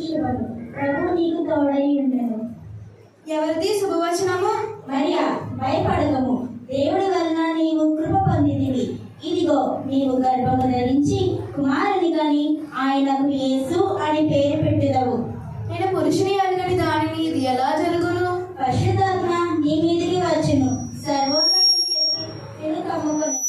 శుభము. ప్రభు నీకు తోడై ఉండెను. ఎవరిది శుభవచనము? మరియా, భయపడకము, దేవుడి వలన నీవు కృప పొందితివి. ఇదిగో నీవు గర్భము ధరించి కుమారుని కని ఆయనకు యేసు అని పేరు పెట్టుదవు. నేను పురుషుని అడగని దానిని ఇది ఎలా జరుగును? పరిశుద్ధాత్మ నీ మీదికి వచ్చును, సర్వోన్నతుని చెప్పి నిన్ను కమ్ముకొను.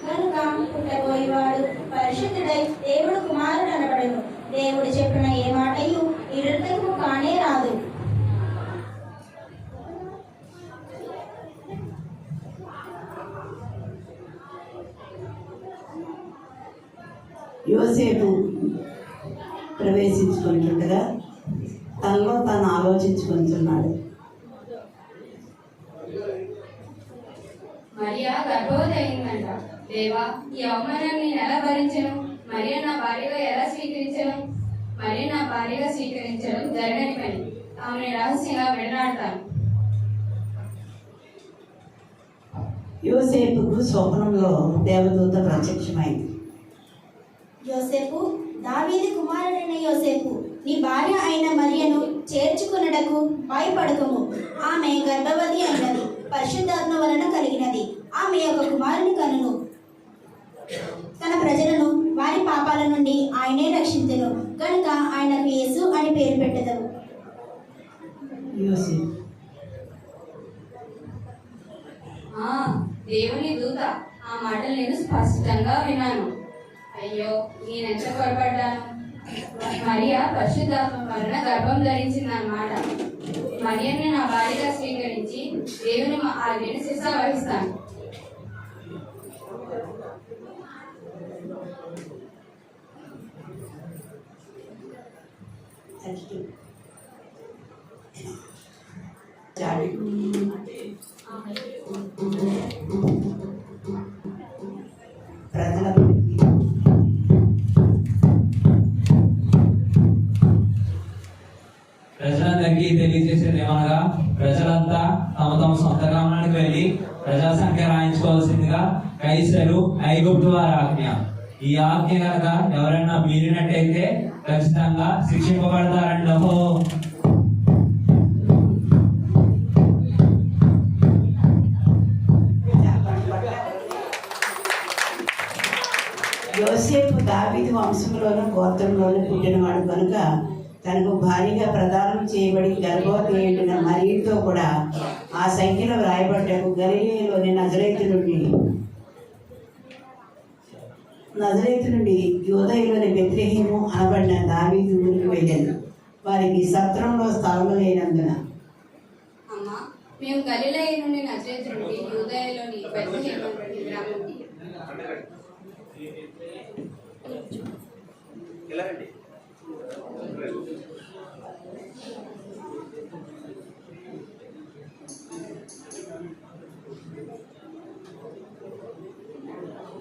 కనుక పుట్టబోయేవాడు పరిశుద్ధుడై దేవుడు కుమారుడు అనబడును. దేవుడు చెప్పిన ఏ మాటయు నిరర్థకము కానే రాదు. యోసేపు ప్రవేశించుకుంటుండగా తనలో తాను ఆలోచించుకుంటున్నాడు. మరియా గర్భవతి అయిందంట. దేవా, ఈ అవమానాన్ని నేను ఎలా భరించను? మరియా నా భార్యగా ఎలా స్వీకరించను? మరియా నా భార్యగా స్వీకరించడం జరగని పని. ఆమెను రహస్యంగా విడనాడతాను. యోసేపుకు స్వప్నంలో దేవదూత ప్రత్యక్షమైంది. యోసేపు, దావీదు కుమారుడైన యోసేపు, నీ భార్య అయిన మరియను చేర్చుకున్నటకు భయపడకము. ఆమె గర్భవతి అయినది, పరిశుద్ధాత్మ వలన కలిగినది. ఆమె ఒక కుమారుని కనును. తన ప్రజలను వారి పాపాల నుండి ఆయనే రక్షించెను. కనుక ఆయనకు యేసు అని పేరు పెట్టెదవు. యోసేపు దేవుని దూత ఆ మాటలు నేను స్పష్టంగా విన్నాను. అయ్యో, నేనెంత పొరపడ్డాను. మరియా పరిశుద్ధాత్మ వలన గర్భం ధరించిందన్నమాట. మరియని నా భార్యగా స్వీకరించి దేవుని ఆజ్ఞను శిక్ష వహిస్తాను. ప్రజలందరికీ తెలియజేసేది ఏమనగా, ప్రజలంతా తమ తమ సొంత గ్రామానికి వెళ్లి ప్రజా సంఖ్య రాయించుకోవాల్సిందిగా కైసరు ఐగుప్తు వారి ఆజ్ఞ. ఈ ఆజ్ఞ కనుక ఎవరైనా మీరినట్టయితే ఖచ్చితంగా శిక్షింపబడతారండో. యోసేపు దావీదు వంశంలోనూ గోత్రంలోనూ పుట్టినవాడు కనుక తనకు భారీగా ప్రదానం చేయబడి గర్భవతి అయిన మరియతో కూడా ఆ సంఖ్యలో వ్రాయబడ్డకు గలిలయలోని నజరేతు నుండి యూదయలోని బెత్లెహేము అనబడిన దావీదు ఊరికి వెళ్ళాను. వారికి సత్రంలో స్థలము లేనందున. అమ్మా, మేము గలిలయ నుండి నజరేతు నుండి యూదయలోని బెత్లెహేము గ్రామం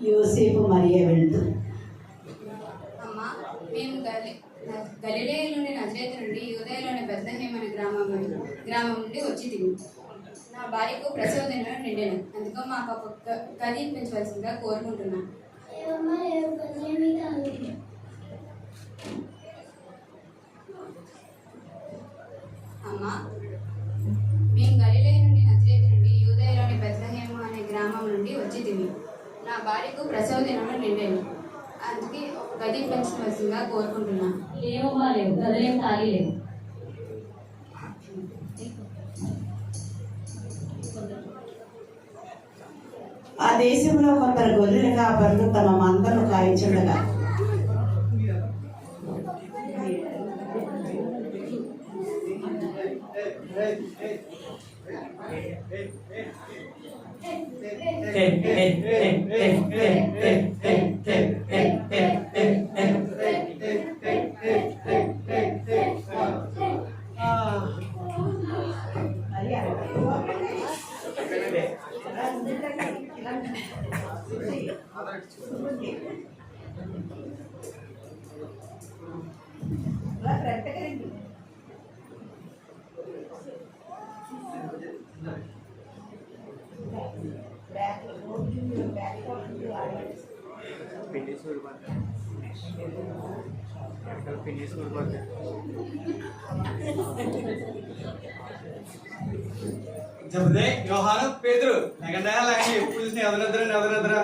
యోసేపు మరియా వెళ్తూ, అమ్మా, మేము గలిలయలోని నజరేతు నుండి యూదయలోని బెత్లెహేము అనే గ్రామం నుండి వచ్చి తిని నా భార్యకు ప్రసవ దినం నిండాను. అందుకో మాకు ఒక గది ఇప్పించవలసిందిగా కోరుకుంటున్నాను. అమ్మా, మేము గలిలయ నుండి నజరేతు నుండి యూదయలోని బెత్లెహేము అనే గ్రామం నుండి వచ్చి తిని నా భార్యకు ప్రసవ దినం నిండాను. అందుకే ఒక గది పెంచవలసిందిగా కోరుకుంటున్నాను. లేవమ్మా, లేవు, గదులేం ఖాళీ లేవు. ఆ దేశంలో కొందరు గొర్రెల కాపరులు తమ మందను కాయించుండగా Pintu suruh జబదే యోహాను పేతురు లేకుండా లాగి ఎప్పుడు చూసిన ఎవరిద్దరా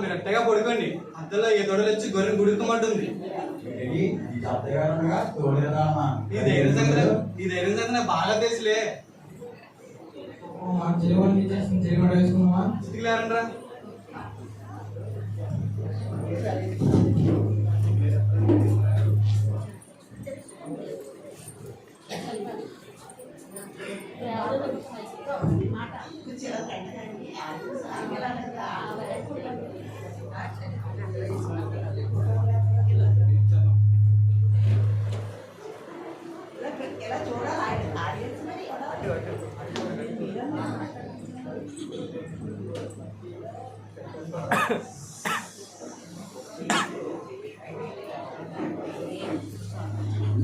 మీరు అట్టగా పడుకోండి అంతలో ఈ తొడలు వచ్చి గొర్రెని గుడుకోమంటుంది ఈ ధైర్యం సంగతి నాకు బాగా తెలుసులే చిటికలేరండ్రా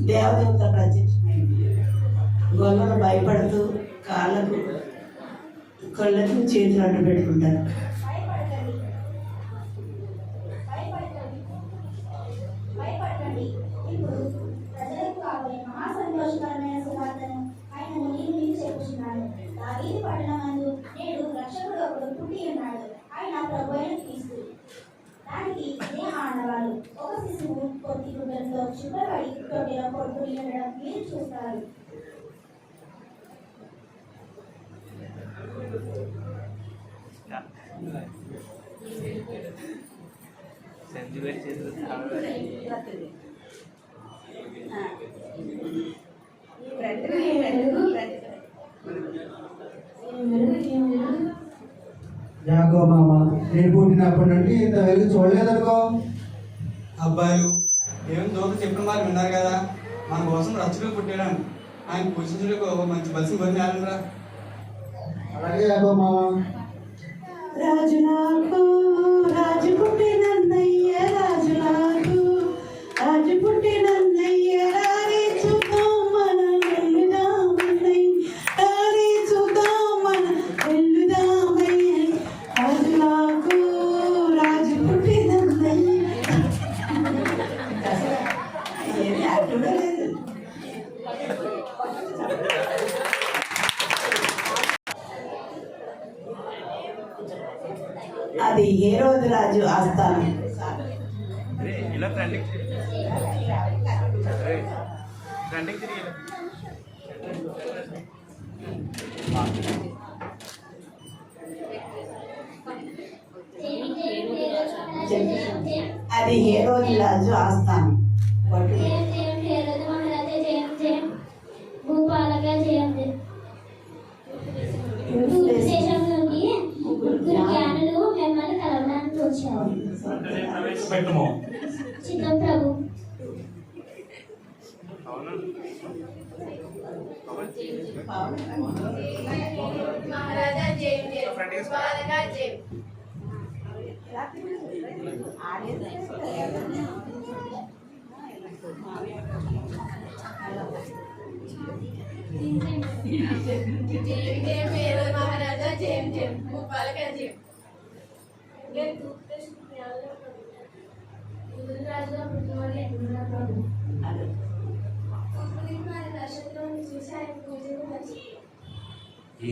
దేవదూత ప్రత్యక్షమైంది. గొల్లలు భయపడుతూ కాళ్ళకు కళ్ళకు చేతులు అడ్డు పెట్టుకుంటారు. భయపడకండి. ఇప్పుడు ప్రజలకు కాబోయే మహా సంతోషకరమైన సువార్తను ఆయన మీకు చెప్పుచున్నాను. దావీదు పట్టణమందు నేడు రక్షకుడు ఒకడు పుట్టి ఉన్నాడు. ఆయన ప్రభువైన క్రీస్తు. దానికి ఇదే ఆనవాళ్ళు. ఒక శిశువు కొద్ది గుడ్డలతో చుట్టబడి తొట్టిలో పడుకుని ఉండడం మీరు చూస్తారు. జాగో మామ, నేను పుట్టినప్పటి నుండి ఇంత వెలుగు చూడలేదనుకో. అబ్బాయిలు ఏం దోక చెప్పిన వాళ్ళు విన్నారు కదా, మన కోసం రక్షకుడు పుట్టాడని. ఆయన పూజించడానికి ఒక మంచి బలిసిన కొని ఆడంరా. అలాగే జాగో మామ. రాజు నాకు రాజు పుట్టినన్నయ్య, రాజు నాకు రాజు పుట్టినన్నయ్య, రారి చూద్దాం మన వెళ్ళుదామన్నయ్య, రారి చూద్దాం మన వెళ్ళుదామయ్య, రాజు నాకు రాజు పుట్టినన్నయ్య. ఏమీ అడ్డులేదు. అది హేరోదు రాజు ఆస్థానం. అది హేరోదు రాజు ఆస్థానం. పెట్టుమో చిత్తం ప్రభు. మహారాజా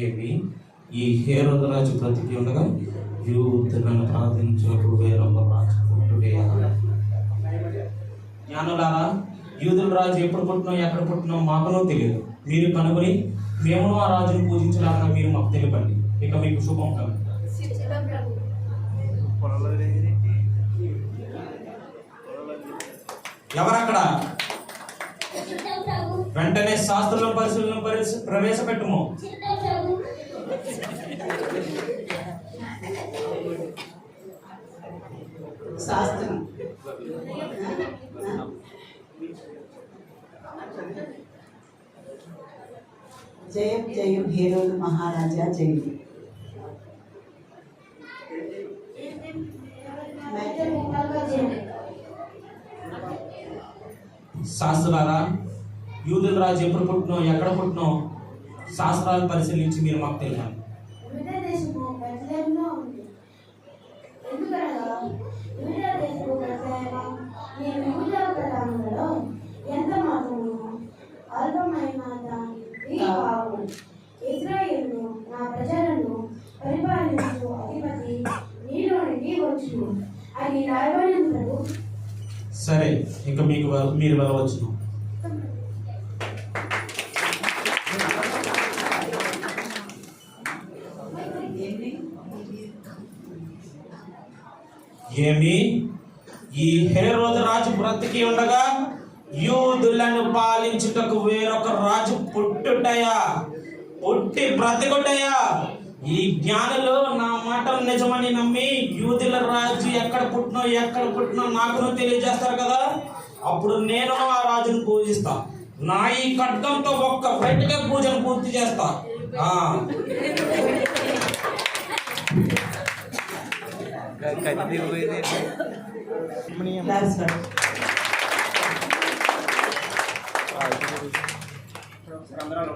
ఏమి ఈ హేరోదు రాజు బ్రతికి ఉండగా యూదులను ప్రార్థించుటకు వేరొక రాజుకుంటుడే. జ్ఞానులారా, యూదుల రాజు ఎప్పుడు పుట్టినో ఎక్కడ పుట్టినో మాకునో తెలియదు. మీరు కనుగొని మేము ఆ రాజును పూజించలాగా మీరు మాకు తెలిపండి. ఇక మీకు శుభం కలుగు. ఎవరక్కడ? వెంటనే శాస్త్రుల పరిశీలన ప్రవేశపెట్టుము. శాస్త్రం జయం జయం హేరోదు మహారాజా జయం. శాస్త్రారా, యూదుల రాజు ఎప్పుడు పుట్టినో ఎక్కడ పుట్టినో శాస్త్రాలు పరిశీలించి మీరు మాకు తెలియాలి. యూదా దేశపు బెత్లెహేములో ఉంది. ఎందుకనగా యూదా దేశపు బెత్లెహేము నేను యూదా ప్రధానులలో ఎంత మాత్రము అల్పమైన దానికి కావు. ఇశ్రాయేలు నా ప్రజలను పరిపాలించు అధిపతి నీలో నుండి వచ్చును అని రాయబడినందుకు. సరే, ఇంకా మీరు వెళ్ళవచ్చు. ఏమి ఈ హేరోదు రాజు బ్రతికి ఉండగా యూదులను పాలించుటకు వేరొక రాజు పుట్టి బ్రతికొట్టయా? ఈ జ్ఞానులు నా మాటలు నిజమని నమ్మి యూదుల రాజు ఎక్కడ పుట్టినో నాకును తెలియజేస్తారు కదా. అప్పుడు నేను ఆ రాజును పూజిస్తా. నా ఈ ఖడ్గంతో ఒక్క వెంటనే పూజను పూర్తి చేస్తా. అందరూ